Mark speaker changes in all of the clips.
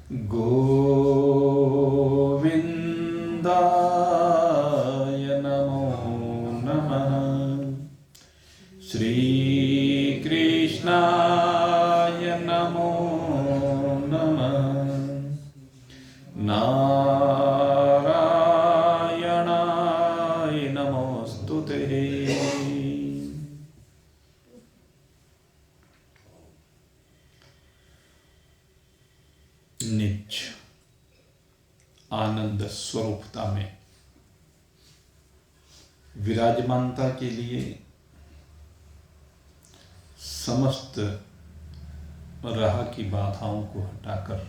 Speaker 1: गोविन्दाय नमो नमः। श्रीकृष्णाय नमो नमः। नारायणाय नमोस्तुते। निज आनंद स्वरूपता में विराजमानता के लिए समस्त राह की बाधाओं को हटाकर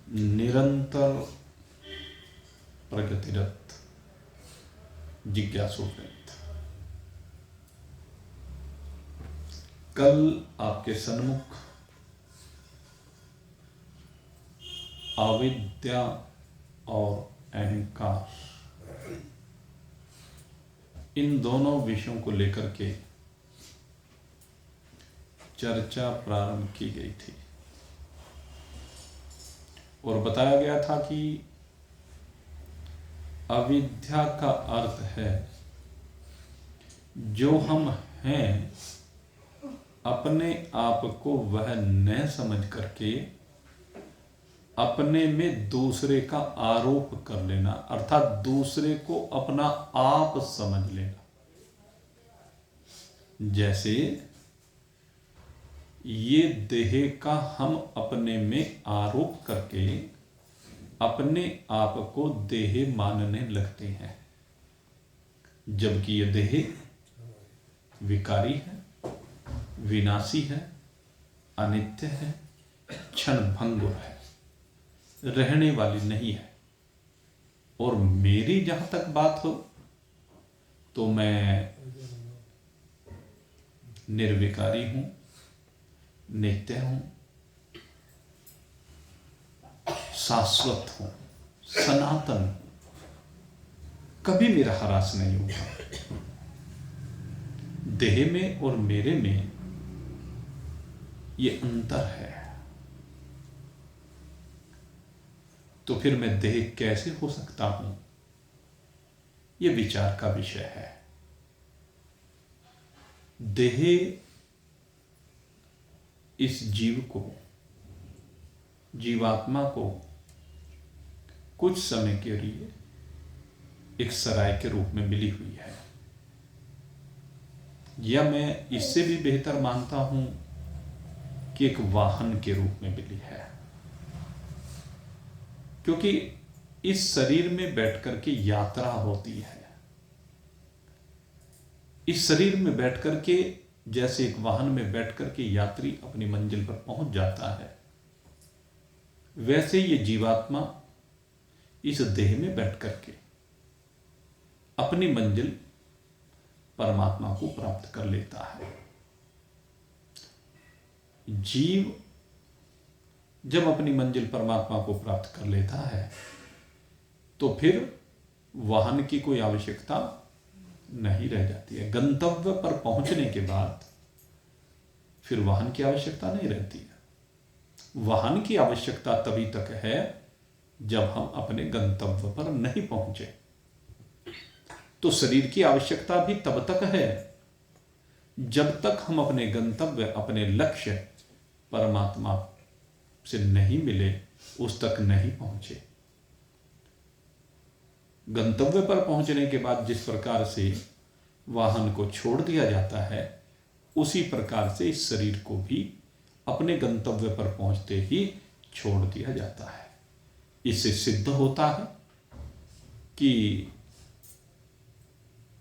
Speaker 1: निरंतर प्रगतिरत जिज्ञासुरत। कल आपके सन्मुख अविद्या और अहंकार इन दोनों विषयों को लेकर के चर्चा प्रारंभ की गई थी और बताया गया था कि अविद्या का अर्थ है जो हम हैं अपने आप को वह न समझ करके अपने में दूसरे का आरोप कर लेना, अर्थात दूसरे को अपना आप समझ लेना। जैसे ये देह का हम अपने में आरोप करके अपने आप को देह मानने लगते हैं, जबकि ये देह विकारी है, विनाशी है, अनित्य है, क्षणभंगुर है, रहने वाली नहीं है। और मेरी जहां तक बात हो तो मैं निर्विकारी हूं, नित्य हूं, शाश्वत हूं, सनातन हूं, कभी मेरा ह्रास नहीं होगा। देह में और मेरे में ये अंतर है। तो फिर मैं देह कैसे हो सकता हूं, यह विचार का विषय है। देह इस जीव को, जीवात्मा को कुछ समय के लिए एक सराय के रूप में मिली हुई है, या मैं इससे भी बेहतर मानता हूं कि एक वाहन के रूप में मिली है। क्योंकि इस शरीर में बैठकर के यात्रा होती है। इस शरीर में बैठकर के, जैसे एक वाहन में बैठकर के यात्री अपनी मंजिल पर पहुंच जाता है, वैसे ये जीवात्मा इस देह में बैठकर के अपनी मंजिल परमात्मा को प्राप्त कर लेता है। जीव जब अपनी मंजिल परमात्मा को प्राप्त कर लेता है तो फिर वाहन की कोई आवश्यकता नहीं रह जाती है। गंतव्य पर पहुंचने के बाद फिर वाहन की आवश्यकता नहीं रहती है। वाहन की आवश्यकता तभी तक है जब हम अपने गंतव्य पर नहीं पहुंचे। तो शरीर की आवश्यकता भी तब तक है जब तक हम अपने गंतव्य, अपने लक्ष्य परमात्मा से नहीं मिले, उस तक नहीं पहुंचे। गंतव्य पर पहुंचने के बाद जिस प्रकार से वाहन को छोड़ दिया जाता है, उसी प्रकार से इस शरीर को भी अपने गंतव्य पर पहुंचते ही छोड़ दिया जाता है। इससे सिद्ध होता है कि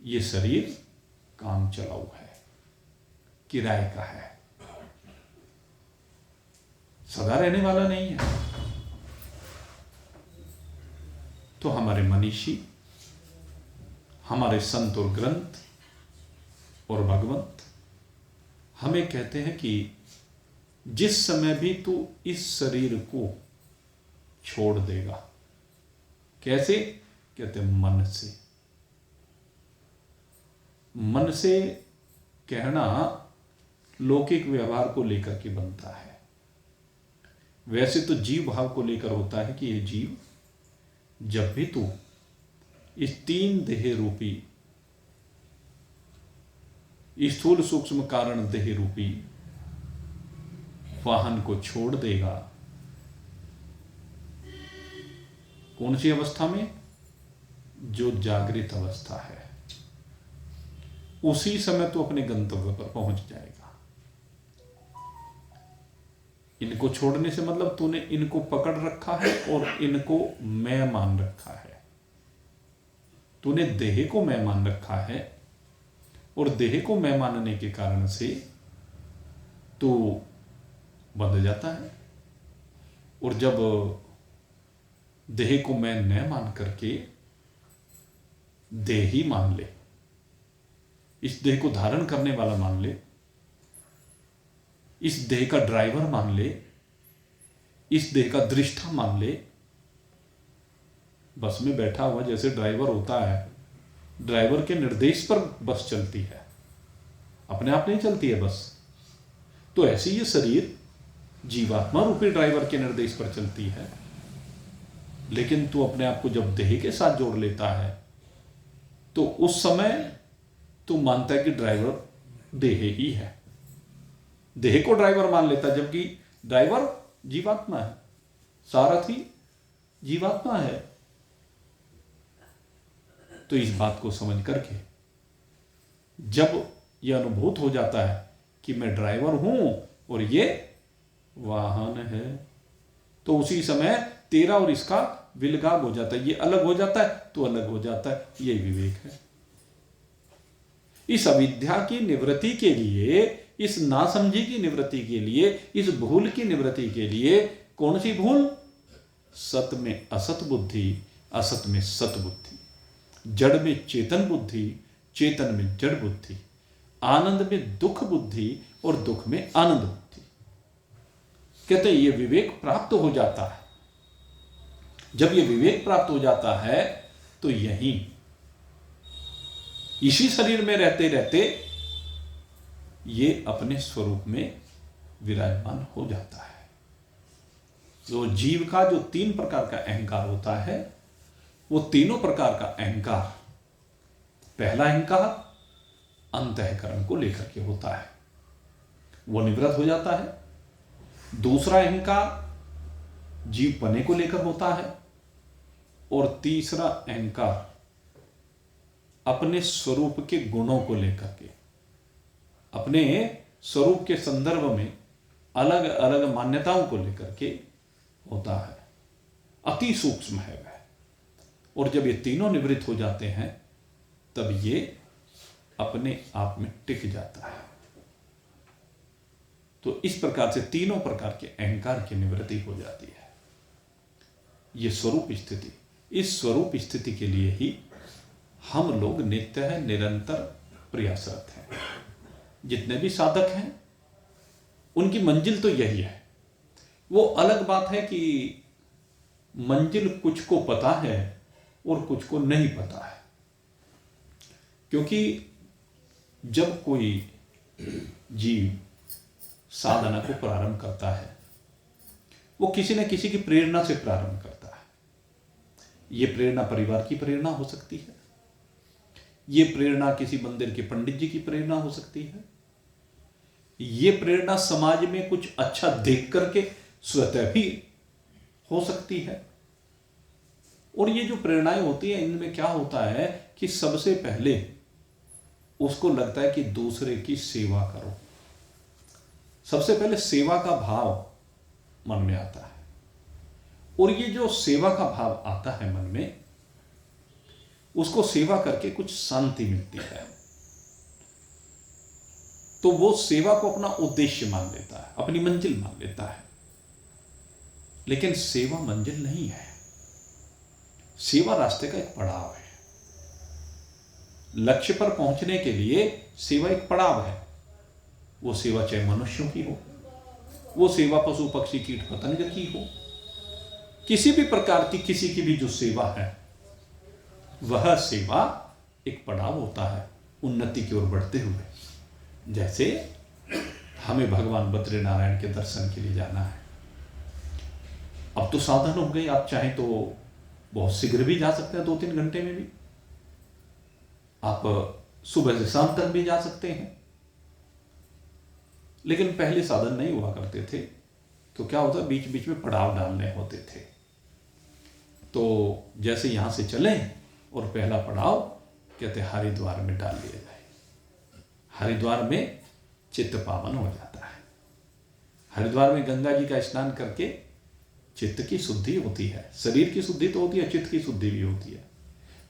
Speaker 1: ये शरीर काम चलाऊ है, किराए का है, सदा रहने वाला नहीं है। तो हमारे मनीषी, हमारे संत और ग्रंथ और भगवंत हमें कहते हैं कि जिस समय भी तू इस शरीर को छोड़ देगा, कैसे? कहते मन से। मन से कहना लौकिक व्यवहार को लेकर के बनता है। वैसे तो जीव भाव को लेकर होता है कि ये जीव, जब भी तू इस तीन देह रूपी, स्थूल सूक्ष्म कारण देह रूपी वाहन को छोड़ देगा, कौन सी अवस्था में? जो जागृत अवस्था है, उसी समय तू अपने गंतव्य पर पहुंच जाएगा। इनको छोड़ने से मतलब तूने इनको पकड़ रखा है और इनको मैं मान रखा है। तूने देह को मैं मान रखा है और देह को मैं मानने के कारण से तू बंध जाता है। और जब देह को मैं न मान करके देह ही मान ले, इस देह को धारण करने वाला मान ले, इस देह का ड्राइवर मान ले, इस देह का दृष्टा मान ले। बस में बैठा हुआ जैसे ड्राइवर होता है, ड्राइवर के निर्देश पर बस चलती है, अपने आप नहीं चलती है बस। तो ऐसे ये शरीर जीवात्मा रूपी ड्राइवर के निर्देश पर चलती है। लेकिन तू अपने आप को जब देह के साथ जोड़ लेता है तो उस समय तू मानता है कि ड्राइवर देह ही है, देह को ड्राइवर मान लेता, जबकि ड्राइवर जीवात्मा है, सारथी जीवात्मा है। तो इस बात को समझ करके जब यह अनुभूत हो जाता है कि मैं ड्राइवर हूं और ये वाहन है, तो उसी समय तेरा और इसका विलगाव हो जाता है। ये अलग हो जाता है तो अलग हो जाता है। ये विवेक है। इस अविद्या की निवृत्ति के लिए, इस नासमझी की निवृत्ति के लिए, इस भूल की निवृत्ति के लिए, कौन सी भूल? सत में असत बुद्धि, असत में सत बुद्धि, जड़ में चेतन बुद्धि, चेतन में जड़ बुद्धि, आनंद में दुख बुद्धि और दुख में आनंद बुद्धि। कहते हैं ये विवेक प्राप्त हो जाता है। जब ये विवेक प्राप्त हो जाता है तो यही इसी शरीर में रहते रहते ये अपने स्वरूप में विराजमान हो जाता है। तो जीव का जो तीन प्रकार का अहंकार होता है, वो तीनों प्रकार का अहंकार, पहला अहंकार अंतःकरण को लेकर के होता है, वो निवृत्त हो जाता है। दूसरा अहंकार जीव पने को लेकर होता है और तीसरा अहंकार अपने स्वरूप के गुणों को लेकर के, अपने स्वरूप के संदर्भ में अलग अलग मान्यताओं को लेकर के होता है। अति सूक्ष्म है वह। और जब ये तीनों निवृत्त हो जाते हैं तब ये अपने आप में टिक जाता है। तो इस प्रकार से तीनों प्रकार के अहंकार की निवृत्ति हो जाती है। ये स्वरूप स्थिति, इस स्वरूप स्थिति के लिए ही हम लोग नित्य है निरंतर प्रयासरत हैं। जितने भी साधक हैं उनकी मंजिल तो यही है। वो अलग बात है कि मंजिल कुछ को पता है और कुछ को नहीं पता है। क्योंकि जब कोई जीव साधना को प्रारंभ करता है, वो किसी न किसी की प्रेरणा से प्रारंभ करता है। ये प्रेरणा परिवार की प्रेरणा हो सकती है, ये प्रेरणा किसी मंदिर के पंडित जी की प्रेरणा हो सकती है, ये प्रेरणा समाज में कुछ अच्छा देख करके स्वतः भी हो सकती है। और ये जो प्रेरणाएं होती हैं, इनमें क्या होता है कि सबसे पहले उसको लगता है कि दूसरे की सेवा करो। सबसे पहले सेवा का भाव मन में आता है। और ये जो सेवा का भाव आता है मन में, उसको सेवा करके कुछ शांति मिलती है, तो वो सेवा को अपना उद्देश्य मान लेता है, अपनी मंजिल मान लेता है। लेकिन सेवा मंजिल नहीं है, सेवा रास्ते का एक पड़ाव है। लक्ष्य पर पहुंचने के लिए सेवा एक पड़ाव है। वो सेवा चाहे मनुष्यों की हो, वो सेवा पशु पक्षी कीट पतंग की हो, किसी भी प्रकार की किसी की भी जो सेवा है, वह सेवा एक पड़ाव होता है उन्नति की ओर बढ़ते हुए। जैसे हमें भगवान बद्रीनारायण के दर्शन के लिए जाना है, अब तो साधन हो गए, आप चाहें तो बहुत शीघ्र भी जा सकते हैं, 2-3 घंटे में भी आप सुबह से शाम तक भी जा सकते हैं। लेकिन पहले साधन नहीं हुआ करते थे, तो क्या होता, बीच बीच में पड़ाव डालने होते थे। तो जैसे यहां से चले और पहला पड़ाव कहते हरिद्वार में डाल लिया जाए। हरिद्वार में चित्त पावन हो जाता है। हरिद्वार में गंगा जी का स्नान करके चित्त की शुद्धि होती है। शरीर की शुद्धि तो होती है, चित्त की शुद्धि भी होती है।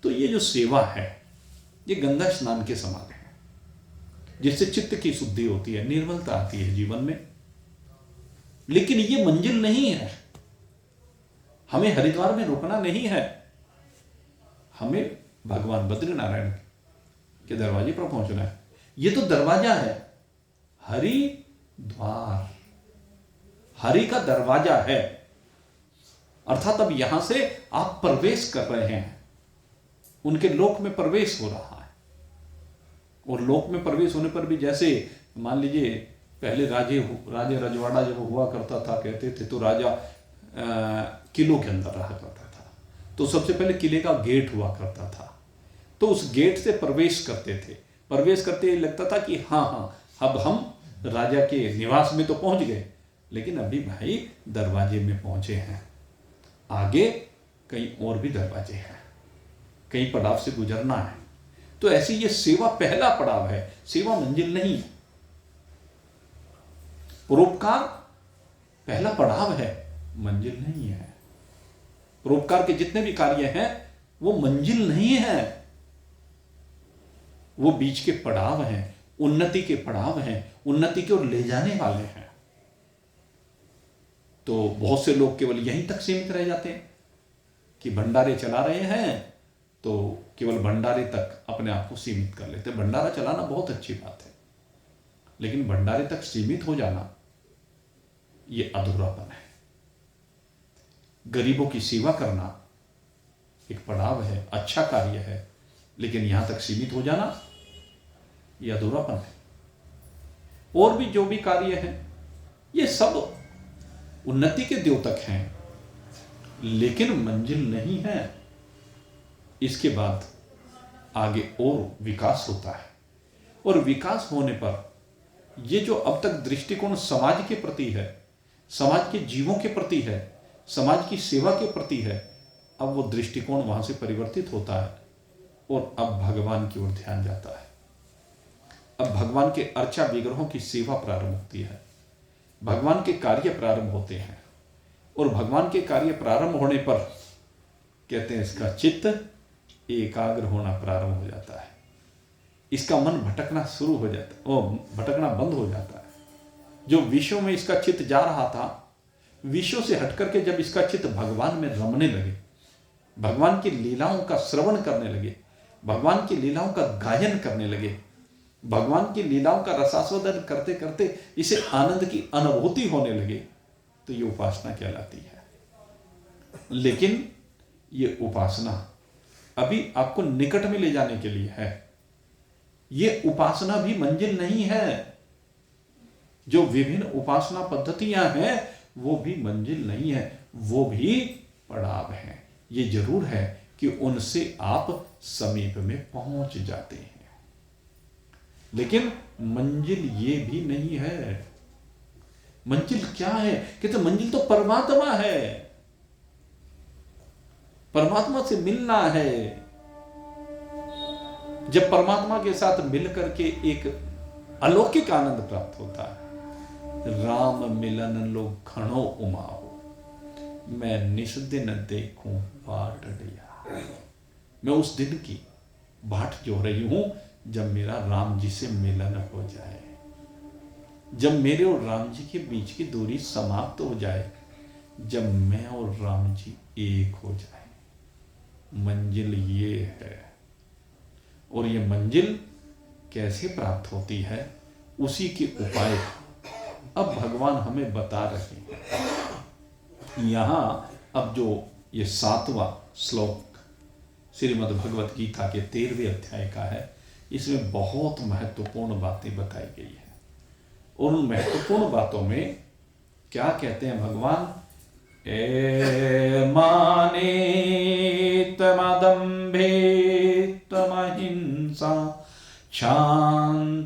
Speaker 1: तो ये जो सेवा है, ये गंगा स्नान के समान है, जिससे चित्त की शुद्धि होती है, निर्मलता आती है जीवन में। लेकिन ये मंजिल नहीं है। हमें हरिद्वार में रुकना नहीं है, हमें भगवान बद्रीनारायण के दरवाजे पर पहुंचना है। ये तो दरवाजा है, हरिद्वार हरि का दरवाजा है। अर्थात अब यहां से आप प्रवेश कर रहे हैं, उनके लोक में प्रवेश हो रहा है। और लोक में प्रवेश होने पर भी, जैसे मान लीजिए पहले राजे रजवाड़ा जब हुआ करता था, कहते थे, तो राजा किलों के अंदर रहा करता था। तो सबसे पहले किले का गेट हुआ करता था, तो उस गेट से प्रवेश करते थे। प्रवेश करते ही लगता था कि हाँ, अब हम राजा के निवास में तो पहुंच गए, लेकिन अभी भाई दरवाजे में पहुंचे हैं, आगे कहीं और भी दरवाजे हैं, कई पड़ाव से गुजरना है। तो ऐसी ये सेवा पहला पड़ाव है, सेवा मंजिल नहीं है। परोपकार पहला पड़ाव है, मंजिल नहीं है। परोपकार के जितने भी कार्य हैं वो मंजिल नहीं है, वो बीच के पड़ाव हैं, उन्नति के पड़ाव हैं, उन्नति की ओर ले जाने वाले हैं। तो बहुत से लोग केवल यहीं तक सीमित रह जाते हैं कि भंडारे चला रहे हैं, तो केवल भंडारे तक अपने आप को सीमित कर लेते हैं। भंडारा चलाना बहुत अच्छी बात है, लेकिन भंडारे तक सीमित हो जाना ये अधूरापन है। गरीबों की सेवा करना एक पड़ाव है, अच्छा कार्य है, लेकिन यहां तक सीमित हो जाना ये अधूरापन है। और भी जो भी कार्य है, ये सब उन्नति के द्योतक हैं, लेकिन मंजिल नहीं है। इसके बाद आगे और विकास होता है, और विकास होने पर ये जो अब तक दृष्टिकोण समाज के प्रति है, समाज के जीवों के प्रति है, समाज की सेवा के प्रति है, अब वो दृष्टिकोण वहां से परिवर्तित होता है और अब भगवान की ओर ध्यान जाता है। अब भगवान के अर्चा विग्रहों की सेवा प्रारंभ होती है, भगवान के कार्य प्रारंभ होते हैं। और भगवान के कार्य प्रारंभ होने पर कहते हैं इसका चित्त एकाग्र होना प्रारंभ हो जाता है, इसका मन भटकना शुरू हो जाता है, वो भटकना बंद हो जाता है। जो विश्व में इसका चित्त जा रहा था, विश्व से हट करके जब इसका चित्त भगवान में रमने लगे, भगवान की लीलाओं का श्रवण करने लगे, भगवान की लीलाओं का गायन करने लगे, भगवान की लीलाओं का रसास्वादन करते करते इसे आनंद की अनुभूति होने लगे, तो ये उपासना कहलाती है। लेकिन ये उपासना अभी आपको निकट में ले जाने के लिए है, ये उपासना भी मंजिल नहीं है। जो विभिन्न उपासना पद्धतियां हैं वो भी मंजिल नहीं है, वो भी पड़ाव हैं। ये जरूर है कि उनसे आप समीप में पहुंच जाते हैं, लेकिन मंजिल ये भी नहीं है। मंजिल क्या है? कहते मंजिल तो परमात्मा है, परमात्मा से मिलना है। जब परमात्मा के साथ मिलकर के एक अलौकिक आनंद प्राप्त होता है। राम मिलन लो घणो उमाओ, मैं निस्दिन देखूं बाट दिया। मैं उस दिन की बाट जो रही हूं जब मेरा राम जी से मिलन हो जाए, जब मेरे और राम जी के बीच की दूरी समाप्त हो जाए, जब मैं और राम जी एक हो जाए। मंजिल ये है। और ये मंजिल कैसे प्राप्त होती है, उसी के उपाय अब भगवान हमें बता रहे हैं। यहां अब जो ये 7वां श्लोक श्रीमद् भगवत गीता के 13वें अध्याय का है, इसमें बहुत महत्वपूर्ण बातें बताई गई है। और उन महत्वपूर्ण बातों में क्या कहते हैं भगवान एमानेतमदम्भेत्तमहिंसा शान्तिरार्जवम्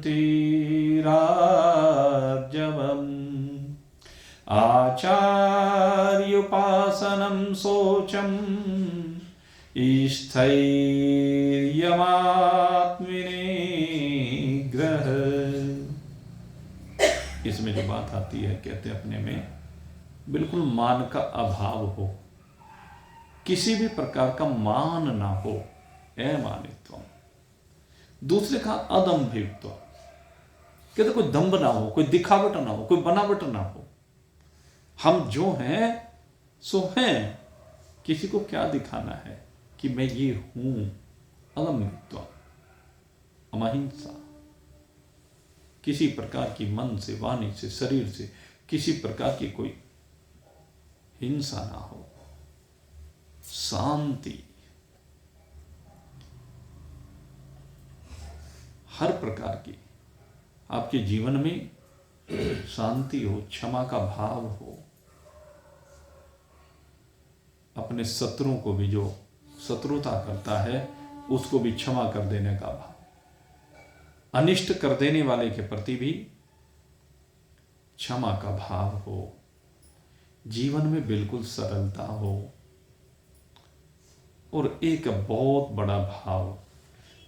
Speaker 1: आचार्योपासनं शौचम् स्थैर्यमात्मनिग्रह। इसमें जो बात आती है, कहते हैं अपने में बिल्कुल मान का अभाव हो, किसी भी प्रकार का मान ना हो, अमानित्व। दूसरे का अदम्भित्व, कहते कोई दंभ ना हो, कोई दिखावट ना हो, कोई बनावट ना हो। हम जो हैं सो हैं, किसी को क्या दिखाना है कि मैं ये हूं। अदम्भित्व, अहिंसा, किसी प्रकार की मन से, वाणी से, शरीर से किसी प्रकार की कोई हिंसा ना हो। शांति, हर प्रकार की आपके जीवन में शांति हो, क्षमा का भाव हो, अपने शत्रुओं को भी, जो शत्रुता करता है उसको भी क्षमा कर देने का भाव, अनिष्ट कर देने वाले के प्रति भी क्षमा का भाव हो, जीवन में बिल्कुल सरलता हो। और एक बहुत बड़ा भाव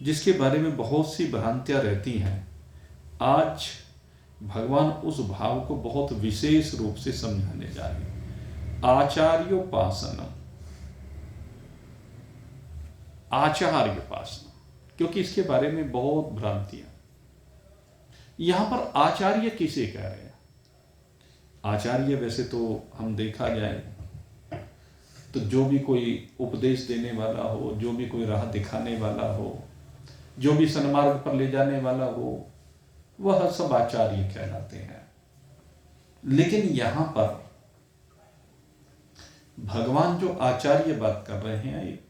Speaker 1: जिसके बारे में बहुत सी भ्रांतियां रहती हैं, आज भगवान उस भाव को बहुत विशेष रूप से समझाने जा रहे हैं। आचार्योपासना, आचार्योपासना, क्योंकि इसके बारे में बहुत भ्रांतियां। यहां पर आचार्य किसे कह रहे हैं? आचार्य वैसे तो हम देखा जाए तो जो भी कोई उपदेश देने वाला हो, जो भी कोई राह दिखाने वाला हो, जो भी सन्मार्ग पर ले जाने वाला हो, वह सब आचार्य कहलाते हैं। लेकिन यहां पर भगवान जो आचार्य बात कर रहे हैं,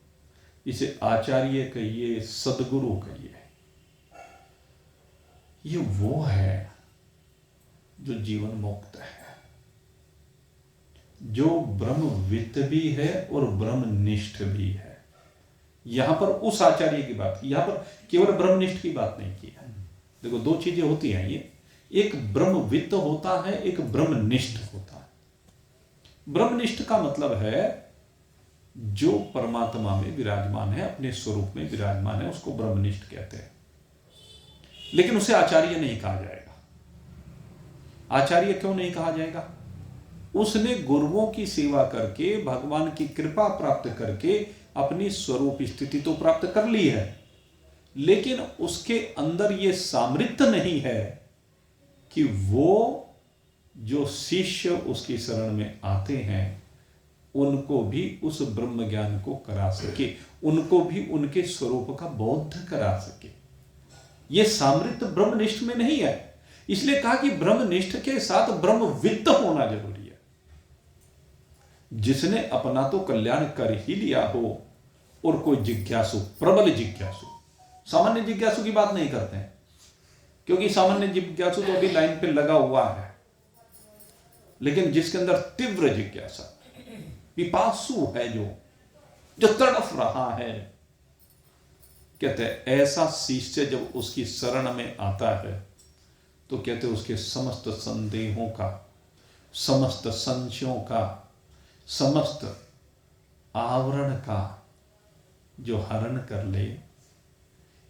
Speaker 1: इसे आचार्य कहिए, सदगुरु कहिए, ये वो है जो जीवन मुक्त है, जो ब्रह्मवित् भी है और ब्रह्मनिष्ठ भी है। यहां पर उस आचार्य की बात, यहां पर केवल ब्रह्मनिष्ठ की बात नहीं की है। देखो, दो चीजें होती हैं, ये एक ब्रह्मवित् होता है, एक ब्रह्मनिष्ठ होता है। ब्रह्मनिष्ठ का मतलब है जो परमात्मा में विराजमान है, अपने स्वरूप में विराजमान है, उसको ब्रह्मनिष्ठ कहते हैं। लेकिन उसे आचार्य नहीं कहा जाएगा। आचार्य क्यों नहीं कहा जाएगा? उसने गुरुओं की सेवा करके, भगवान की कृपा प्राप्त करके अपनी स्वरूप स्थिति तो प्राप्त कर ली है, लेकिन उसके अंदर यह सामर्थ्य नहीं है कि वो जो शिष्य उसकी शरण में आते हैं उनको भी उस ब्रह्म ज्ञान को करा सके, उनको भी उनके स्वरूप का बोध करा सके। यह सामर्थ्य ब्रह्मनिष्ठ में नहीं है। इसलिए कहा कि ब्रह्मनिष्ठ के साथ ब्रह्मविद्ध होना जरूरी है। जिसने अपना तो कल्याण कर ही लिया हो और कोई जिज्ञासु, प्रबल जिज्ञासु, सामान्य जिज्ञासु की बात नहीं करते हैं, क्योंकि सामान्य जिज्ञासु तो अभी लाइन पे लगा हुआ है। लेकिन जिसके अंदर तीव्र जिज्ञासा, पिपासु है, जो तड़फ रहा है, कहते हैं ऐसा शिष्य जब उसकी शरण में आता है तो कहते हैं उसके समस्त संदेहों का, समस्त संशयों का, समस्त आवरण का जो हरण कर ले,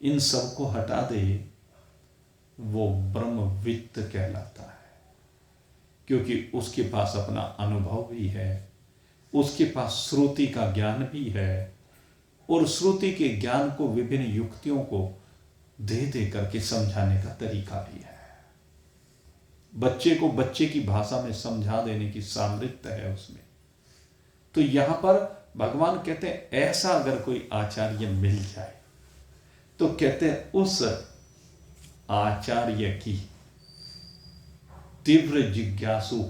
Speaker 1: इन सब को हटा दे, वो ब्रह्मवित् कहलाता है। क्योंकि उसके पास अपना अनुभव भी है, उसके पास श्रुति का ज्ञान भी है, और श्रुति के ज्ञान को विभिन्न युक्तियों को दे दे करके समझाने का तरीका भी है। बच्चे को बच्चे की भाषा में समझा देने की सामर्थ्य है उसमें। तो यहां पर भगवान कहते हैं ऐसा अगर कोई आचार्य मिल जाए तो कहते हैं उस आचार्य की तीव्र जिज्ञासु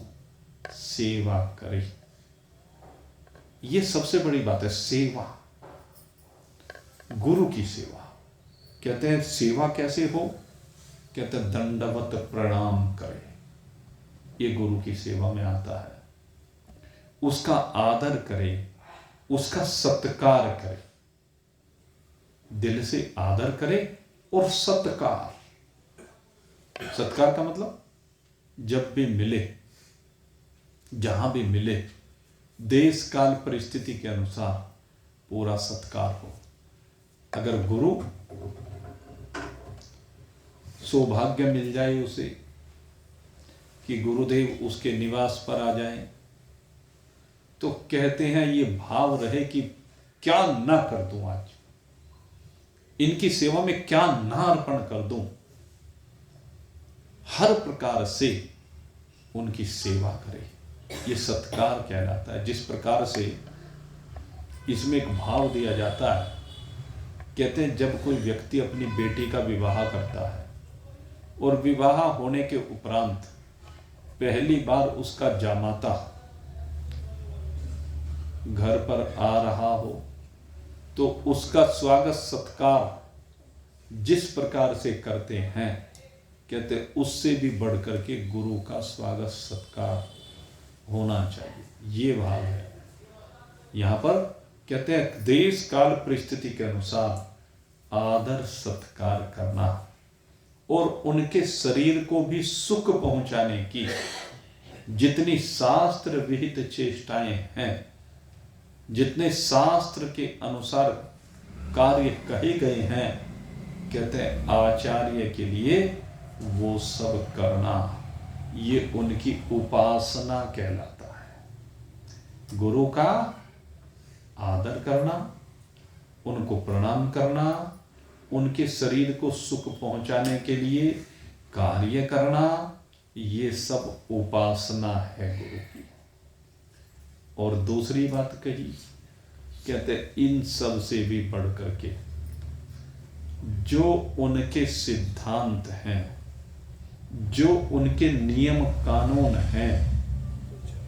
Speaker 1: सेवा करे। यह सबसे बड़ी बात है, सेवा, गुरु की सेवा। कहते हैं सेवा कैसे हो? कहते हैं दंडवत प्रणाम करे, ये गुरु की सेवा में आता है। उसका आदर करे, उसका सत्कार करे, दिल से आदर करे और सत्कार। सत्कार का मतलब जब भी मिले, जहां भी मिले, देश काल परिस्थिति के अनुसार पूरा सत्कार हो। अगर गुरु सौभाग्य मिल जाए उसे कि गुरुदेव उसके निवास पर आ जाएं, तो कहते हैं ये भाव रहे कि क्या ना कर दूं, आज इनकी सेवा में क्या ना अर्पण कर दूं, हर प्रकार से उनकी सेवा करे। ये सत्कार कहलाता है। जिस प्रकार से इसमें एक भाव दिया जाता है, कहते हैं जब कोई व्यक्ति अपनी बेटी का विवाह करता है और विवाह होने के उपरांत पहली बार उसका जामाता घर पर आ रहा हो, तो उसका स्वागत सत्कार जिस प्रकार से करते हैं, कहते उससे भी बढ़कर के गुरु का स्वागत सत्कार होना चाहिए। ये भाव है। यहां पर कहते हैं देश काल परिस्थिति के अनुसार आदर सत्कार करना और उनके शरीर को भी सुख पहुंचाने की जितनी शास्त्र विहित चेष्टाएं हैं, जितने शास्त्र के अनुसार कार्य कहे गए हैं, कहते हैं आचार्य के लिए वो सब करना, ये उनकी उपासना कहलाता है। गुरु का आदर करना, उनको प्रणाम करना, उनके शरीर को सुख पहुंचाने के लिए कार्य करना, ये सब उपासना है गुरु की। और दूसरी बात कही, कहते इन सब से भी बढ़ करके जो उनके सिद्धांत हैं, जो उनके नियम कानून हैं,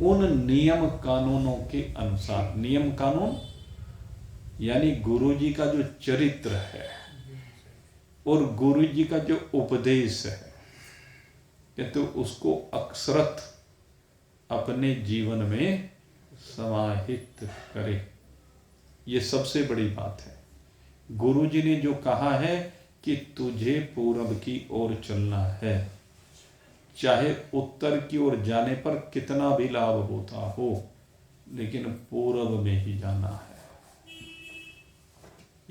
Speaker 1: उन नियम कानूनों के अनुसार, नियम कानून यानी गुरु जी का जो चरित्र है और गुरु जी का जो उपदेश है, कहते उसको अक्षरत अपने जीवन में समाहित करे। ये सबसे बड़ी बात है। गुरु जी ने जो कहा है कि तुझे पूरब की ओर चलना है, चाहे उत्तर की ओर जाने पर कितना भी लाभ होता हो, लेकिन पूरब में ही जाना है।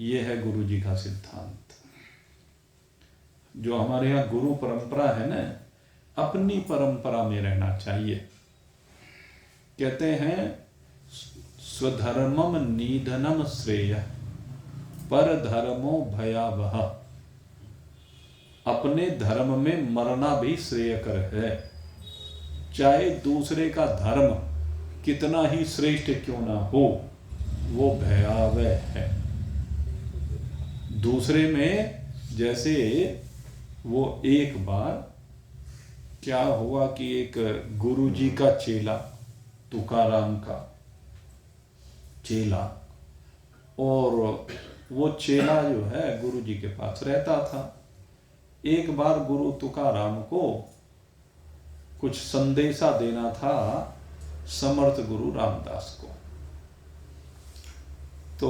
Speaker 1: यह है गुरु जी का सिद्धांत। जो हमारे यहाँ गुरु परंपरा है ना, अपनी परंपरा में रहना चाहिए। कहते हैं स्वधर्मम निधनम श्रेय पर धर्मो भयावह। अपने धर्म में मरना भी श्रेयकर है, चाहे दूसरे का धर्म कितना ही श्रेष्ठ क्यों ना हो, वो भयावह है। दूसरे में जैसे वो एक बार क्या हुआ कि एक गुरु जी का चेला, तुकाराम का चेला, और वो चेला जो है गुरु जी के पास रहता था। एक बार गुरु तुकाराम को कुछ संदेशा देना था समर्थ गुरु रामदास को, तो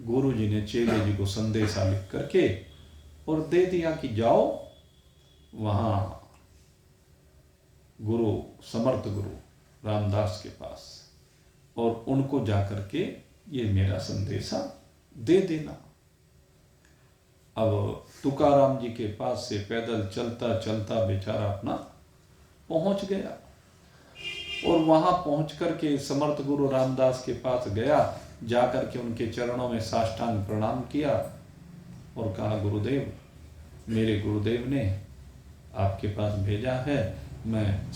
Speaker 1: गुरु जी ने चेले जी को संदेशा लिख करके और दे दिया कि जाओ वहां गुरु समर्थ गुरु रामदास के पास और उनको जाकर के ये मेरा संदेशा दे देना। अब तुकाराम जी के पास से पैदल चलता चलता बेचारा अपना पहुंच गया और वहां पहुंच करके समर्थ गुरु रामदास के पास गया, जाकर के उनके चरणों में साष्टांग प्रणाम किया और कहा, गुरुदेव, मेरे गुरुदेव ने आपके पास भेजा है, मैं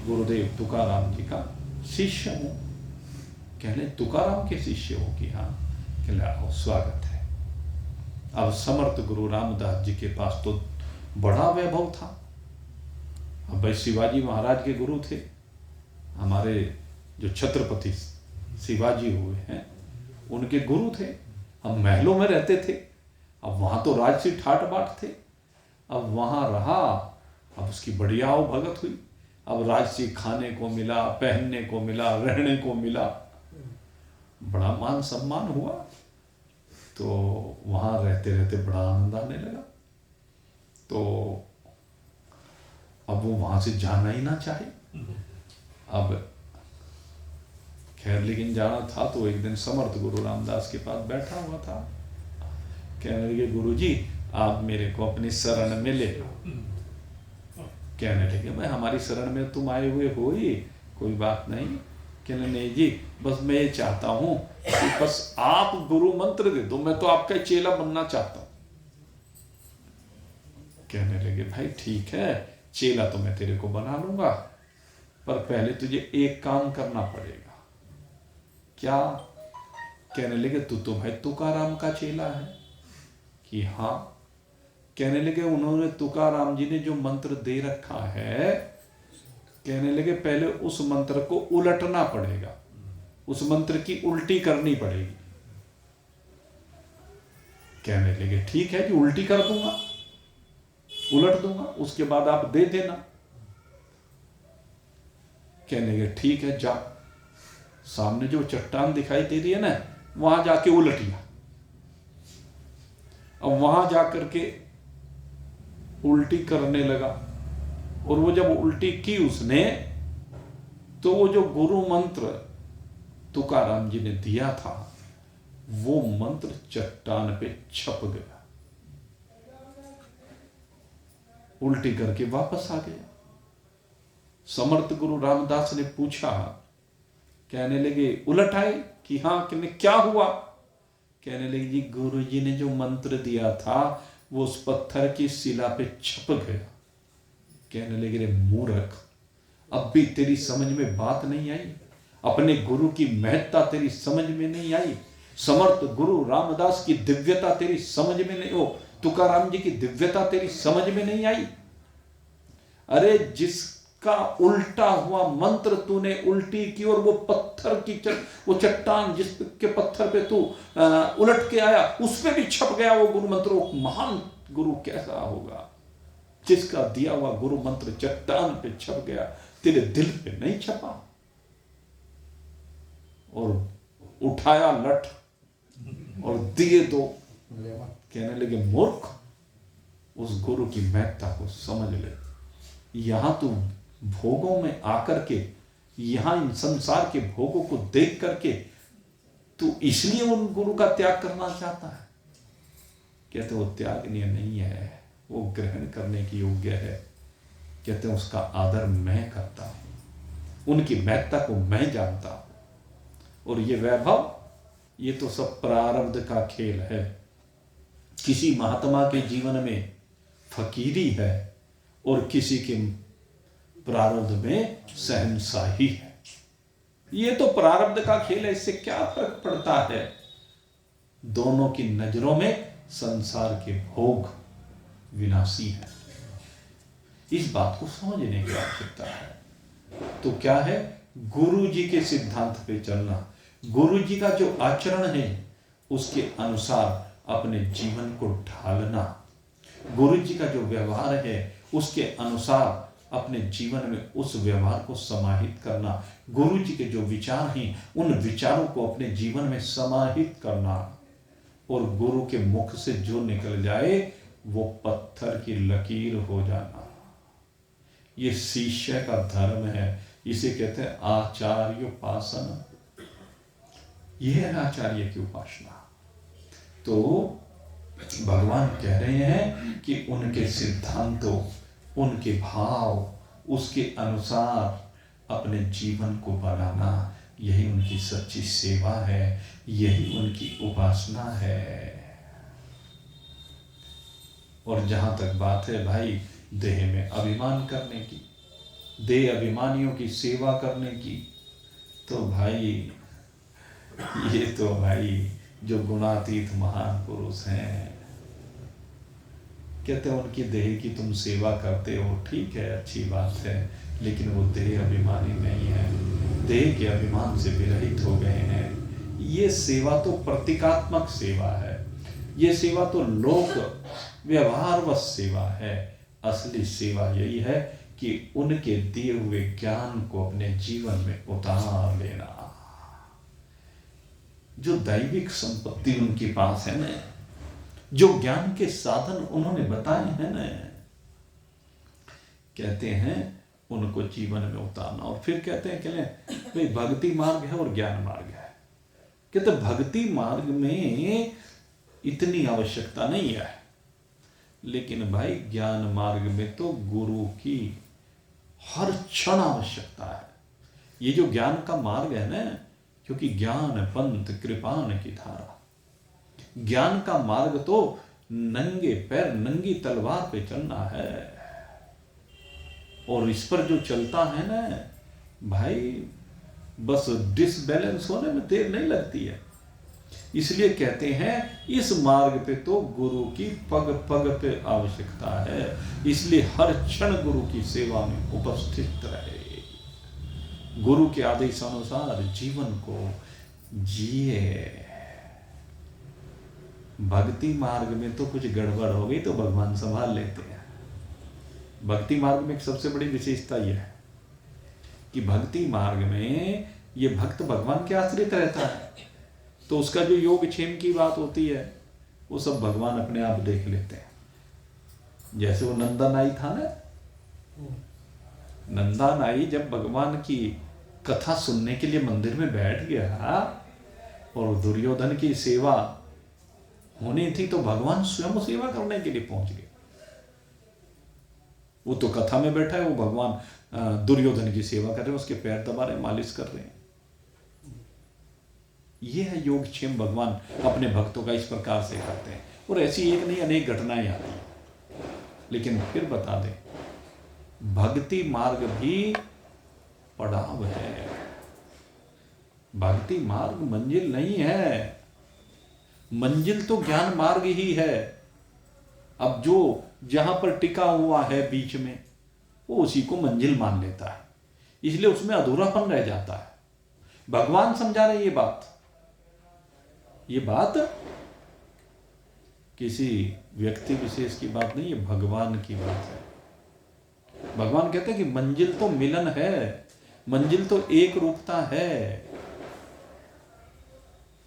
Speaker 1: गुरुदेव तुकाराम जी का शिष्य हूं। कहने तुकाराम के शिष्य हो कि हाँ। कहले आओ, स्वागत है। अब समर्थ गुरु रामदास जी के पास तो बड़ा वैभव था। अब भाई शिवाजी महाराज के गुरु थे, हमारे जो छत्रपति शिवाजी हुए हैं उनके गुरु थे। अब महलों में रहते थे, अब वहां तो राजसी ठाट बाट थे। अब वहां रहा, अब उसकी बढ़िया भगत हुई। अब राजसी खाने को मिला, पहनने को मिला, रहने को मिला, बड़ा मान सम्मान हुआ। तो वहां रहते रहते बड़ा आनंद आने लगा। तो अब वो वहां से जाना ही ना चाहे। अब खैर लेकिन जाना था। तो एक दिन समर्थ गुरु रामदास के पास बैठा हुआ था। कहने लगे, गुरु जी आप मेरे को अपनी शरण में ले लो। कहने लगे, मैं हमारी शरण में तुम आए हुए हो ही, कोई बात नहीं। कहने नहीं जी, बस मैं ये चाहता हूं कि बस आप गुरु मंत्र दे दो, मैं तो आपका चेला बनना चाहता हूं। कहने लगे, भाई ठीक है, चेला तो मैं तेरे को बना लूंगा, पर पहले तुझे एक काम करना पड़ेगा। क्या? कहने लगे, तू तो भाई तुकाराम का चेला है। कि हाँ। कहने लगे, उन्होंने तुकाराम जी ने जो मंत्र दे रखा है, कहने लगे पहले उस मंत्र को उलटना पड़ेगा, उस मंत्र की उल्टी करनी पड़ेगी। कहने लगे, ठीक है कि उल्टी कर दूंगा, उलट दूंगा, उसके बाद आप दे देना। कहने लगे, ठीक है, जा सामने जो चट्टान दिखाई दे रही है ना, वहां जाके उलटिया। अब वहां जाकर के उल्टी करने लगा, और वो जब उल्टी की उसने, तो वो जो गुरु मंत्र तुकाराम जी ने दिया था, वो मंत्र चट्टान पे छप गया। उल्टी करके वापस आ गया। समर्थ गुरु रामदास ने पूछा, कहने लगे, उलट आए? कि हाँ। कहने, क्या हुआ? कहने लगे, जी गुरु जी ने जो मंत्र दिया था वो उस पत्थर की शिला पे छप गया। कहने लगे, रे मूर्ख, अब भी तेरी समझ में बात नहीं आई? अपने गुरु की महत्ता तेरी समझ में नहीं आई? समर्थ गुरु रामदास की दिव्यता तेरी समझ में नहीं, हो तुकाराम जी की दिव्यता तेरी समझ में नहीं आई? अरे जिसका उल्टा हुआ मंत्र तूने उल्टी की, और वो पत्थर की वो चट्टान जिसके पत्थर पे तू उलट के आया, उस पे भी छप गया वो गुरु मंत्र। वो महान गुरु कैसा होगा जिसका दिया हुआ गुरु मंत्र चट्टान पे छप गया, तेरे दिल पे नहीं छपा। और उठाया लठ और दिए दो। कहने लगे, मूर्ख, उस गुरु की महत्ता को समझ ले। यहां तू भोगों में आकर के, यहां इन संसार के भोगों को देख करके तू इसलिए उन गुरु का त्याग करना चाहता है? कहते वो त्यागनीय नहीं है, वो ग्रहण करने की योग्य है। कहते हैं उसका आदर मैं करता हूं, उनकी महत्ता को मैं जानता हूं। और ये वैभव, ये तो सब प्रारब्ध का खेल है। किसी महात्मा के जीवन में फकीरी है और किसी के प्रारब्ध में शहंशाही है। ये तो प्रारब्ध का खेल है, इससे क्या फर्क पड़ता है? दोनों की नजरों में संसार के भोग विनाशी है। इस बात को समझने की आवश्यकता है। तो क्या है? गुरु जी के सिद्धांत पे चलना, गुरु जी का जो आचरण है उसके अनुसार अपने जीवन को ढालना, गुरु जी का जो व्यवहार है उसके अनुसार अपने जीवन में उस व्यवहार को समाहित करना, गुरु जी के जो विचार हैं उन विचारों को अपने जीवन में समाहित करना, और गुरु के मुख से जो निकल जाए वो पत्थर की लकीर हो जाना। ये शिष्य का धर्म है। इसे कहते हैं आचार्योपासना। यह है आचार्य की उपासना। तो भगवान कह रहे हैं कि उनके सिद्धांतों, उनके भाव, उसके अनुसार अपने जीवन को बनाना, यही उनकी सच्ची सेवा है, यही उनकी उपासना है। और जहां तक बात है भाई देह में अभिमान करने की, देह अभिमानियों की सेवा करने की, तो भाई ये तो भाई जो गुणातीत महान पुरुष हैं, कहते हैं उनकी देह की तुम सेवा करते हो, ठीक है, अच्छी बात है, लेकिन वो देह अभिमानी नहीं है, देह के अभिमान से विरहित हो गए हैं। ये सेवा तो प्रतीकात्मक सेवा है, ये सेवा तो लोक व्यवहारवश सेवा है। असली सेवा यही है कि उनके दिए हुए ज्ञान को अपने जीवन में उतार लेना। जो दैविक संपत्ति उनके पास है ना, जो ज्ञान के साधन उन्होंने बताए हैं ना, कहते हैं उनको जीवन में उतारना। और फिर कहते हैं कि भाई भक्ति मार्ग है और ज्ञान मार्ग है। कहते भक्ति मार्ग में इतनी आवश्यकता नहीं है, लेकिन भाई ज्ञान मार्ग में तो गुरु की हर क्षण आवश्यकता है। ये जो ज्ञान का मार्ग है ना, क्योंकि ज्ञान पंथ कृपान की धारा, ज्ञान का मार्ग तो नंगे पैर नंगी तलवार पे चलना है। और इस पर जो चलता है ना भाई, बस डिसबैलेंस होने में देर नहीं लगती है। इसलिए कहते हैं इस मार्ग पे तो गुरु की पग पग पे आवश्यकता है। इसलिए हर क्षण गुरु की सेवा में उपस्थित रहे, गुरु के आदेशानुसार जीवन को जिए। भक्ति मार्ग में तो कुछ गड़बड़ हो गई तो भगवान संभाल लेते हैं। भक्ति मार्ग में एक सबसे बड़ी विशेषता यह है कि भक्ति मार्ग में ये भक्त भगवान के आश्रित रहता है, तो उसका जो योग क्षेम की बात होती है वो सब भगवान अपने आप देख लेते हैं। जैसे वो नंदा नाई था ना, नंदा नाई जब भगवान की कथा सुनने के लिए मंदिर में बैठ गया और दुर्योधन की सेवा होनी थी, तो भगवान स्वयं सेवा करने के लिए पहुंच गए। वो तो कथा में बैठा है, वो भगवान दुर्योधन की सेवा कर रहे हैं, उसके पैर दबा रहे हैं, मालिश कर रहे हैं। ये है योगक्षेम, भगवान अपने भक्तों का इस प्रकार से करते हैं। और ऐसी एक नहीं अनेक घटनाएं आती हैं। लेकिन फिर बता दें, भक्ति मार्ग भी पड़ाव है। भक्ति मार्ग मंजिल नहीं है, मंजिल तो ज्ञान मार्ग ही है। अब जो जहां पर टिका हुआ है बीच में, वो उसी को मंजिल मान लेता है, इसलिए उसमें अधूरापन रह जाता है। भगवान समझा रहे ये बात किसी व्यक्ति विशेष की बात नहीं है, भगवान की बात है। भगवान कहते हैं कि मंजिल तो मिलन है, मंजिल तो एक रूपता है।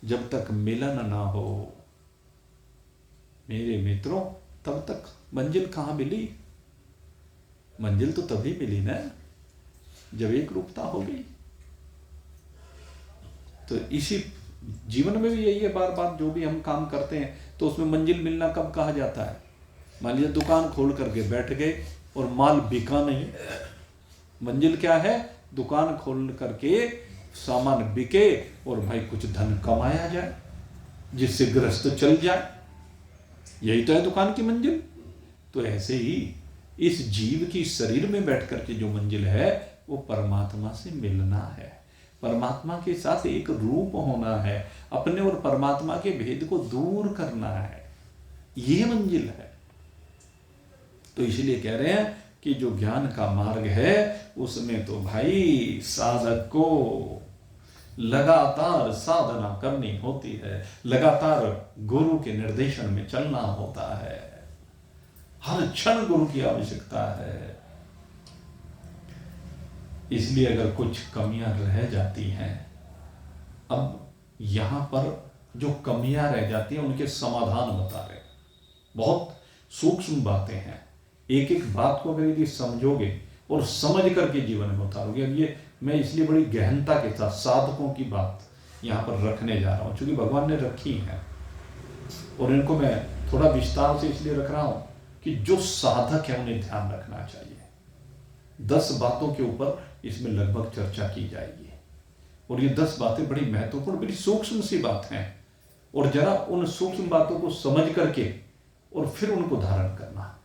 Speaker 1: जब तक मिलन ना हो मेरे मित्रों, तब तक मंजिल कहां मिली? मंजिल तो तभी मिली ना जब एक रूपता हो गई। तो इसी जीवन में भी यही है, बार बार जो भी हम काम करते हैं तो उसमें मंजिल मिलना कब कहा जाता है? मान लीजिए दुकान खोल करके बैठ गए और माल बिका नहीं। मंजिल क्या है? दुकान खोल करके सामान बिके और भाई कुछ धन कमाया जाए, जिससे गृहस्थ चल जाए। यही तो है दुकान की मंजिल। तो ऐसे ही इस जीव की शरीर में बैठ करके जो मंजिल है वो परमात्मा से मिलना है, परमात्मा के साथ एक रूप होना है, अपने और परमात्मा के भेद को दूर करना है, ये मंजिल है। तो इसलिए कह रहे हैं कि जो ज्ञान का मार्ग है उसमें तो भाई साधक को लगातार साधना करनी होती है, लगातार गुरु के निर्देशन में चलना होता है, हर क्षण गुरु की आवश्यकता है। इसलिए अगर कुछ कमियां रह जाती हैं, अब यहां पर जो कमियां रह जाती हैं उनके समाधान बता रहे। बहुत सूक्ष्म बातें हैं, एक एक बात को अगर यदि समझोगे और समझ करके जीवन में उतारोगे। अब ये मैं इसलिए बड़ी गहनता के साथ साधकों की बात यहां पर रखने जा रहा हूं, क्योंकि भगवान ने रखी है और इनको मैं थोड़ा विस्तार से इसलिए रख रहा हूं कि जो साधक है उन्हें ध्यान रखना चाहिए। 10 बातों के ऊपर इसमें लगभग चर्चा की जाएगी और ये 10 बातें बड़ी महत्वपूर्ण, बड़ी सूक्ष्म सी बात हैं। और जरा उन सूक्ष्म बातों को समझ करके और फिर उनको धारण करना,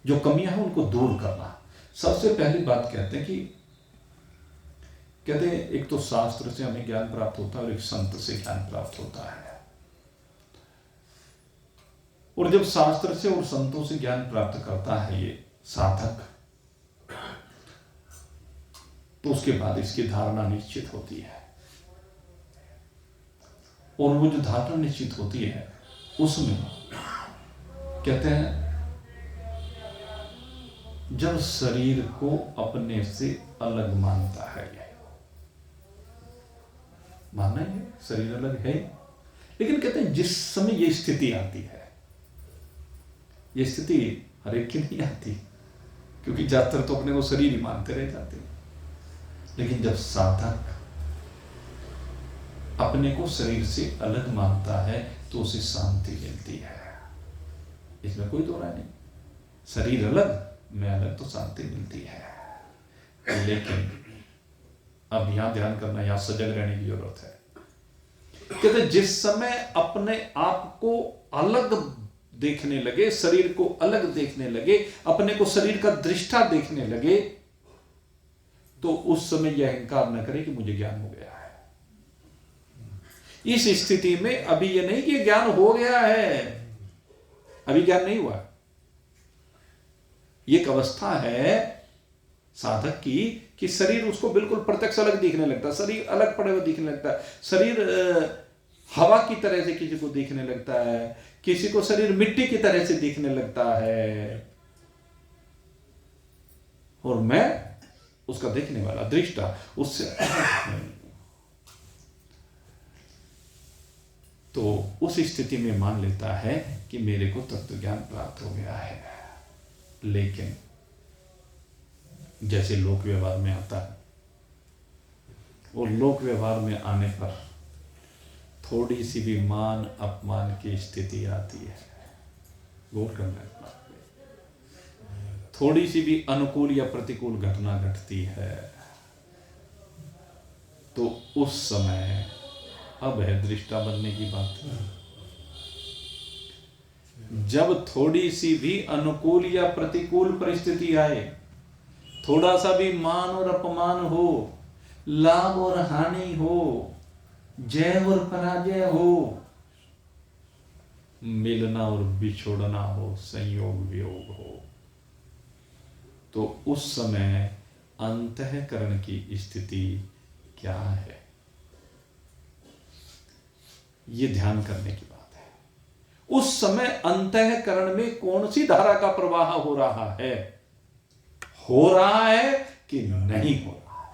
Speaker 1: जो कमियां हैं उनको दूर करना। सबसे पहली बात कहते हैं एक तो शास्त्र से हमें ज्ञान प्राप्त होता है और एक संत से ज्ञान प्राप्त होता है। और जब शास्त्र से और संतों से ज्ञान प्राप्त करता है ये साधक, तो उसके बाद इसकी धारणा निश्चित होती है। और वो जो धारणा निश्चित होती है उसमें कहते हैं जब शरीर को अपने से अलग मानता है, मानना ही है, शरीर अलग है, लेकिन कहते हैं जिस समय ये स्थिति आती है, ये स्थिति हर एक की नहीं आती, क्योंकि ज्यादातर तो अपने को शरीर ही मानते रह जाते हैं। लेकिन जब साधक अपने को शरीर से अलग मानता है तो उसे शांति मिलती है, इसमें कोई दो राय नहीं। शरीर अलग, मैं अलग, तो शांति मिलती है। लेकिन अब यहां ध्यान करना, यहां सजग रहने की जरूरत है। कहते जिस समय अपने आप को अलग देखने लगे, शरीर को अलग देखने लगे, अपने को शरीर का दृष्टा देखने लगे, तो उस समय यह अहंकार न करे कि मुझे ज्ञान हो गया है। इस स्थिति में अभी यह नहीं कि ज्ञान हो गया है, अभी ज्ञान नहीं हुआ। यह एक अवस्था है साधक की कि शरीर उसको बिल्कुल प्रत्यक्ष अलग दिखने लगता है, शरीर अलग पड़े हुए दिखने लगता है, शरीर हवा की तरह से किसी को दिखने लगता है, किसी को शरीर मिट्टी की तरह से दिखने लगता है, और मैं उसका देखने वाला दृष्टा उससे। तो उस स्थिति में मान लेता है कि मेरे को तत्व ज्ञान प्राप्त हो गया है। लेकिन जैसे लोक व्यवहार में आता है, और लोक व्यवहार में आने पर थोड़ी सी भी मान अपमान की स्थिति आती है, गौर करना इस बात पे। थोड़ी सी भी अनुकूल या प्रतिकूल घटना घटती है तो उस समय अब है दृष्टा बनने की बात। जब थोड़ी सी भी अनुकूल या प्रतिकूल परिस्थिति आए, थोड़ा सा भी मान और अपमान हो, लाभ और हानि हो, जय और पराजय हो, मिलना और बिछोड़ना हो, संयोग वियोग हो, तो उस समय अंतःकरण की स्थिति क्या है, ये ध्यान करने की बात है। उस समय अंतःकरण में कौन सी धारा का प्रवाह हो रहा है कि नहीं हो रहा है।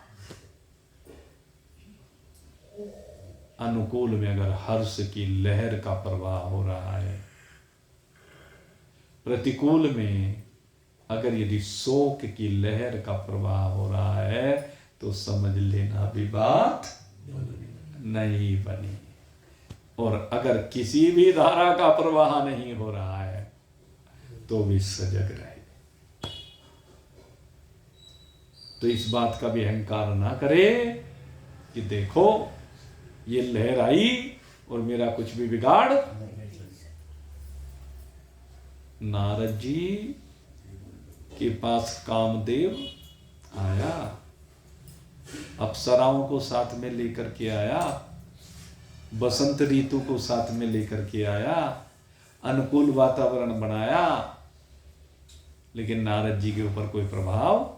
Speaker 1: अनुकूल में अगर हर्ष की लहर का प्रवाह हो रहा है, प्रतिकूल में अगर यदि शोक की लहर का प्रवाह हो रहा है, तो समझ लेना भी बात नहीं बनी। और अगर किसी भी धारा का प्रवाह नहीं हो रहा है तो भी सजग रहे। तो इस बात का भी अहंकार ना करे कि देखो ये लहर आई और मेरा कुछ भी बिगाड़। नारद जी के पास कामदेव आया, अप्सराओं को साथ में लेकर के आया, बसंत ऋतु को साथ में लेकर के आया, अनुकूल वातावरण बनाया, लेकिन नारद जी के ऊपर कोई प्रभाव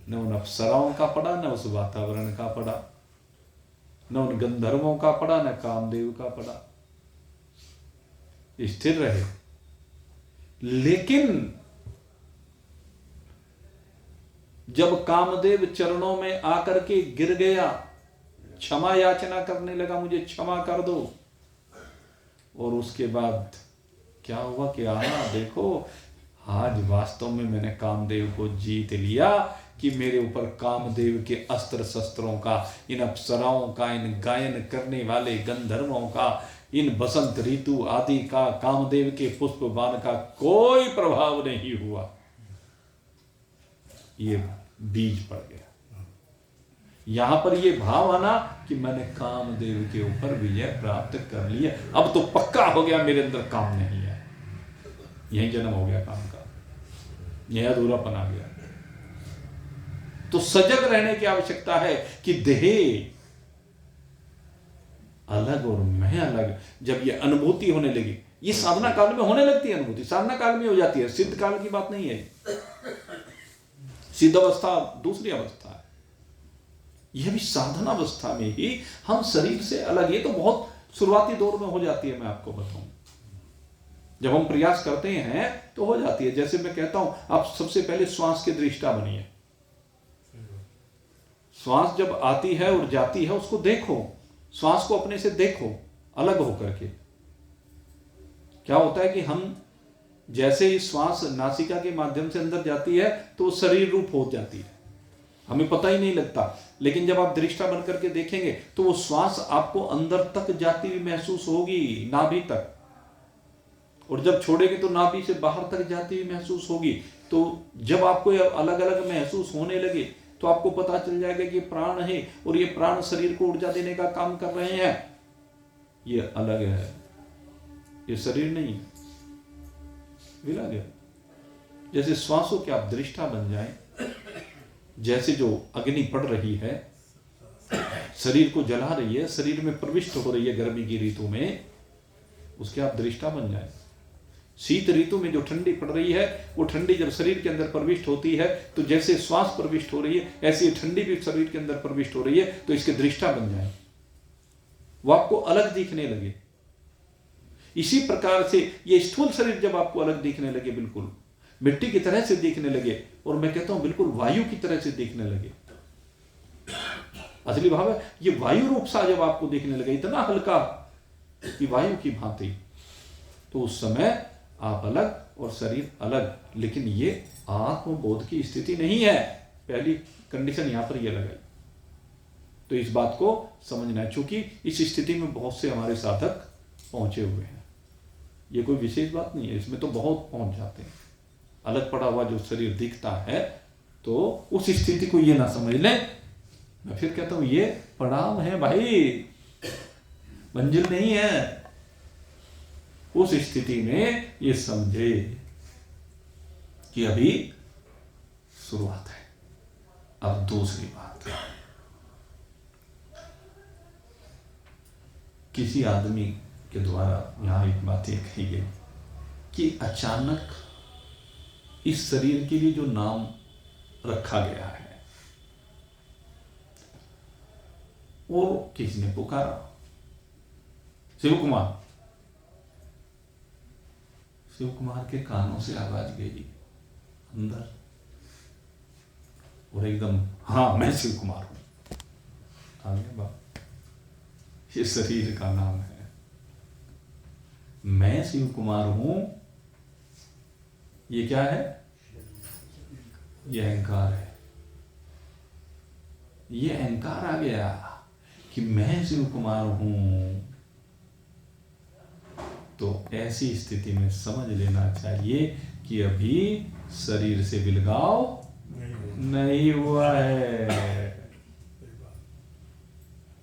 Speaker 1: न उन अप्सराओं का पड़ा, न उस वातावरण का पड़ा, न उन गंधर्वों का पड़ा, न कामदेव का पड़ा, स्थिर रहे। लेकिन जब कामदेव चरणों में आकर के गिर गया, क्षमा याचना करने लगा, मुझे क्षमा कर दो, और उसके बाद क्या हुआ कि देखो आज वास्तव में मैंने कामदेव को जीत लिया कि मेरे ऊपर कामदेव के अस्त्र शस्त्रों का, इन अप्सराओं का, इन गायन करने वाले गंधर्वों का, इन बसंत ऋतु आदि का, कामदेव के पुष्प बाण का कोई प्रभाव नहीं हुआ। ये बीज पड़ गया। यहां पर ये भाव आना कि मैंने कामदेव के ऊपर विजय प्राप्त कर लिया, अब तो पक्का हो गया मेरे अंदर काम नहीं है, यही जन्म हो गया काम का, यह अधूरापन आ गया। तो सजग रहने की आवश्यकता है कि देह अलग और मैं अलग, जब ये अनुभूति होने लगी, ये साधना काल में होने लगती है अनुभूति, साधना काल में हो जाती है, सिद्ध काल की बात नहीं है। सिद्ध अवस्था दूसरी अवस्था है, यह भी साधना अवस्था में ही हम शरीर से अलग, ये तो बहुत शुरुआती दौर में हो जाती है, मैं आपको बताऊं। जब हम प्रयास करते हैं तो हो जाती है। जैसे मैं कहता हूं, आप सबसे पहले श्वास के दृष्टा बनिए। श्वास जब आती है और जाती है उसको देखो, श्वास को अपने से देखो अलग होकर के। क्या होता है कि हम जैसे ही श्वास नासिका के माध्यम से अंदर जाती है तो वो शरीर रूप हो जाती है, हमें पता ही नहीं लगता। लेकिन जब आप दृष्टा बन करके देखेंगे तो वो श्वास आपको अंदर तक जाती हुई महसूस होगी, नाभि तक, और जब छोड़ेंगे तो नाभि से बाहर तक जाती हुई महसूस होगी। तो जब आपको अलग अलग महसूस होने लगे तो आपको पता चल जाएगा कि प्राण है और ये प्राण शरीर को ऊर्जा देने का काम कर रहे हैं। ये अलग है, ये शरीर नहीं है, विलग है। जैसे श्वासों के आप दृष्टा बन जाएं, जैसे जो अग्नि पड़ रही है, शरीर को जला रही है, शरीर में प्रविष्ट हो रही है गर्मी की ऋतु में, उसके आप दृष्टा बन जाएं। शीत ऋतु में जो ठंडी पड़ रही है, वो ठंडी जब शरीर के अंदर प्रविष्ट होती है तो जैसे श्वास प्रविष्ट हो रही है ऐसी ठंडी भी शरीर के अंदर प्रविष्ट हो रही है, तो इसके दृष्टा बन जाए, वो आपको अलग दिखने लगे। इसी प्रकार से ये स्थूल शरीर जब आपको अलग दिखने लगे, बिल्कुल मिट्टी की तरह से दिखने लगे, और मैं कहता हूं बिल्कुल वायु की तरह से दिखने लगे, असली भाव है ये वायु रूप सा जब आपको दिखने लगे, इतना हल्का कि वायु की भांति, तो उस समय आप अलग और शरीर अलग। लेकिन ये आत्मबोध की स्थिति नहीं है, पहली कंडीशन यहां पर यह लगाई। तो इस बात को समझना है, चूंकि इस स्थिति में बहुत से हमारे साधक पहुंचे हुए हैं, ये कोई विशेष बात नहीं है, इसमें तो बहुत पहुंच जाते हैं। अलग पड़ा हुआ जो शरीर दिखता है, तो उस स्थिति को ये ना समझ लें। मैं फिर कहता हूं ये पड़ाव है भाई, मंजिल नहीं है। उस स्थिति में ये समझे कि अभी शुरुआत है। अब दूसरी बात, किसी आदमी के द्वारा यहां एक बात यह कही गई कि अचानक इस शरीर के लिए जो नाम रखा गया है, वो किसी ने पुकारा, शिव कुमार। शिव कुमार के कानों से आवाज गई अंदर, और एकदम हाँ मैं शिव कुमार हूं। आ गया बात, ये शरीर का नाम है, मैं शिव कुमार हूं। ये क्या है? ये अहंकार है। ये अहंकार आ गया कि मैं शिव कुमार हूं। तो ऐसी स्थिति में समझ लेना चाहिए कि अभी शरीर से विलगाव नहीं हुआ है।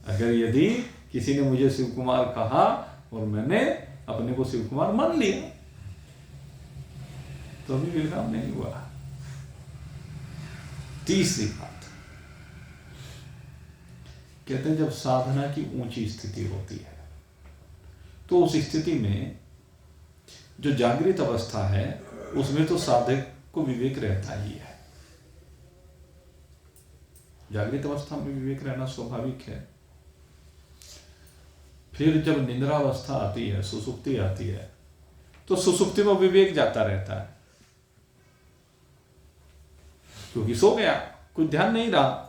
Speaker 1: अगर यदि किसी ने मुझे शिव कुमार कहा और मैंने अपने को शिव कुमार मान लिया, तो अभी विलगाव नहीं हुआ। तीसरी बात, कहते हैं जब साधना की ऊंची स्थिति होती है तो उस स्थिति में जो जागृत अवस्था है उसमें तो साधक को विवेक रहता ही है। जागृत अवस्था में विवेक रहना स्वाभाविक है। फिर जब निद्रा अवस्था आती है, सुसुप्ति आती है, तो सुसुप्ति में विवेक जाता रहता है, क्योंकि सो गया, कुछ ध्यान नहीं रहा।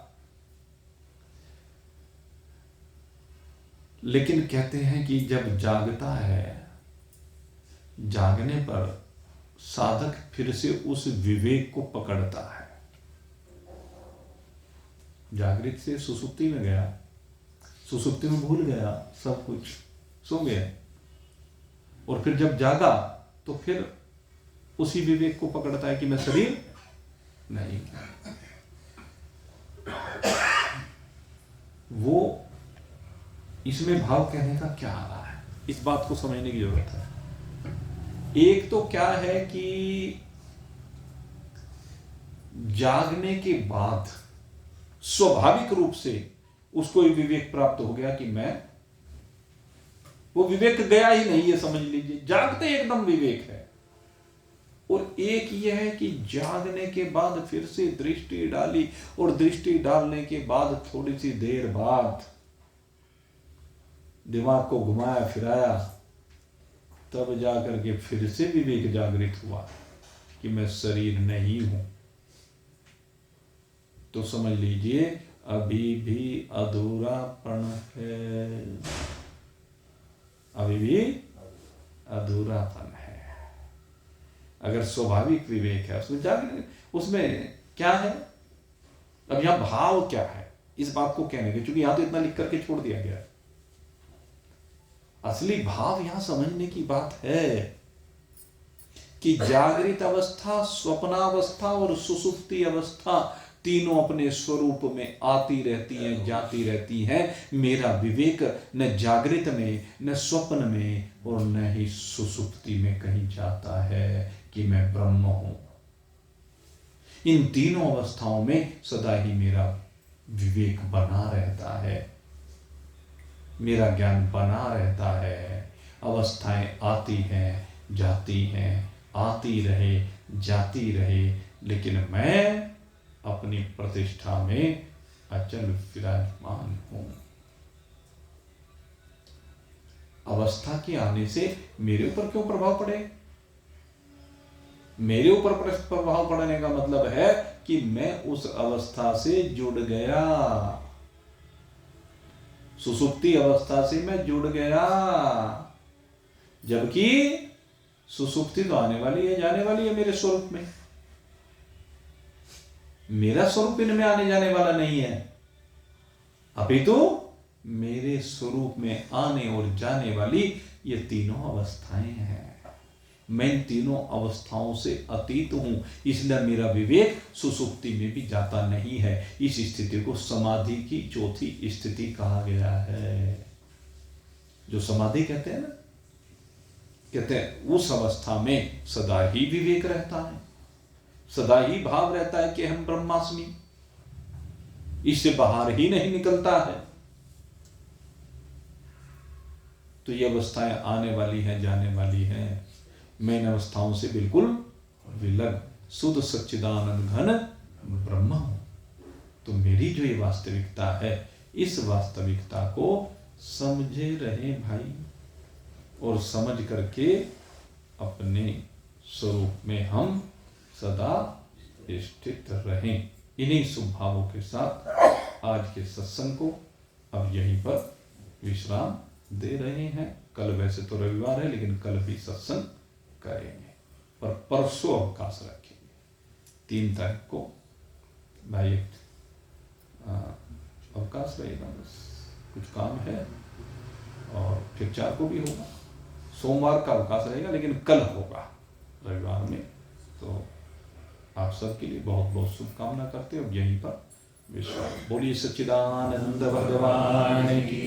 Speaker 1: लेकिन कहते हैं कि जब जागता है, जागने पर साधक फिर से उस विवेक को पकड़ता है। जागृत से सुसुप्ति में गया, सुसुप्ति में भूल गया सब कुछ, सो गया, और फिर जब जागा तो फिर उसी विवेक को पकड़ता है कि मैं शरीर नहीं। वो इसमें भाव कहने का क्या आ रहा है, इस बात को समझने की जरूरत है। एक तो क्या है कि जागने के बाद स्वाभाविक रूप से उसको ये विवेक प्राप्त हो गया कि मैं, वो विवेक गया ही नहीं, ये समझ लीजिए, जागते एकदम विवेक है। और एक यह है कि जागने के बाद फिर से दृष्टि डाली, और दृष्टि डालने के बाद थोड़ी सी देर बाद दिमाग को घुमाया फिराया, तब जाकर के फिर से विवेक जागृत हुआ कि मैं शरीर नहीं हूं। तो समझ लीजिए अभी भी अधूरापन है, अभी भी अधूरापन है। अगर स्वाभाविक विवेक है उसमें जागृत, उसमें क्या है, अब यहां भाव क्या है इस बात को कहने के, क्योंकि यहां तो इतना लिख करके छोड़ दिया गया है। असली भाव यहां समझने की बात है कि जागृत अवस्था, स्वप्नावस्था और सुसुप्ति अवस्था तीनों अपने स्वरूप में आती रहती हैं, जाती रहती हैं। मेरा विवेक न जागृत में, न स्वप्न में और न ही सुसुप्ति में कहीं जाता है कि मैं ब्रह्म हूं। इन तीनों अवस्थाओं में सदा ही मेरा विवेक बना रहता है, मेरा ज्ञान बना रहता है। अवस्थाएं आती हैं, जाती हैं, आती रहे, जाती रहे, लेकिन मैं अपनी प्रतिष्ठा में अचल विराजमान हूं। अवस्था के आने से मेरे ऊपर क्यों प्रभाव पड़े? मेरे ऊपर प्रभाव पड़ने का मतलब है कि मैं उस अवस्था से जुड़ गया, सुसुप्ति अवस्था से मैं जुड़ गया, जबकि सुसुप्ति तो आने वाली है, जाने वाली है मेरे स्वरूप में। मेरा स्वरूप इनमें आने जाने वाला नहीं है, अपितु मेरे स्वरूप में आने और जाने वाली ये तीनों अवस्थाएं हैं। मैं इन तीनों अवस्थाओं से अतीत हूं, इसलिए मेरा विवेक सुसुप्ति में भी जाता नहीं है। इस स्थिति को समाधि की चौथी स्थिति कहा गया है। जो समाधि कहते हैं ना, कहते हैं उस अवस्था में सदा ही विवेक रहता है, सदा ही भाव रहता है कि हम ब्रह्मास्मि, इससे बाहर ही नहीं निकलता है। तो ये अवस्थाएं आने वाली हैं, जाने वाली हैं। मैं इन अवस्थाओं से बिल्कुल विलग शुद्ध सच्चिदानंद घन ब्रह्म हूं। तो मेरी जो ये वास्तविकता है, इस वास्तविकता को समझे रहे भाई, और समझ करके अपने स्वरूप में हम सदा स्थित रहें। इन्हीं शुभ भावों के साथ आज के सत्संग को अब यहीं पर विश्राम दे रहे हैं। कल वैसे तो रविवार है, लेकिन कल भी सत्संग करेंगे, पर परसों अवकाश रखेंगे। 3 तारीख को भाई अवकाश रहेगा, बस कुछ काम है, और फिर 4 को भी होगा। सोमवार का अवकाश रहेगा, लेकिन कल होगा रविवार में। तो आप सबके लिए बहुत बहुत शुभकामना करते हो। यहीं पर विश्वास। बोलिए सच्चिदानंद भगवान की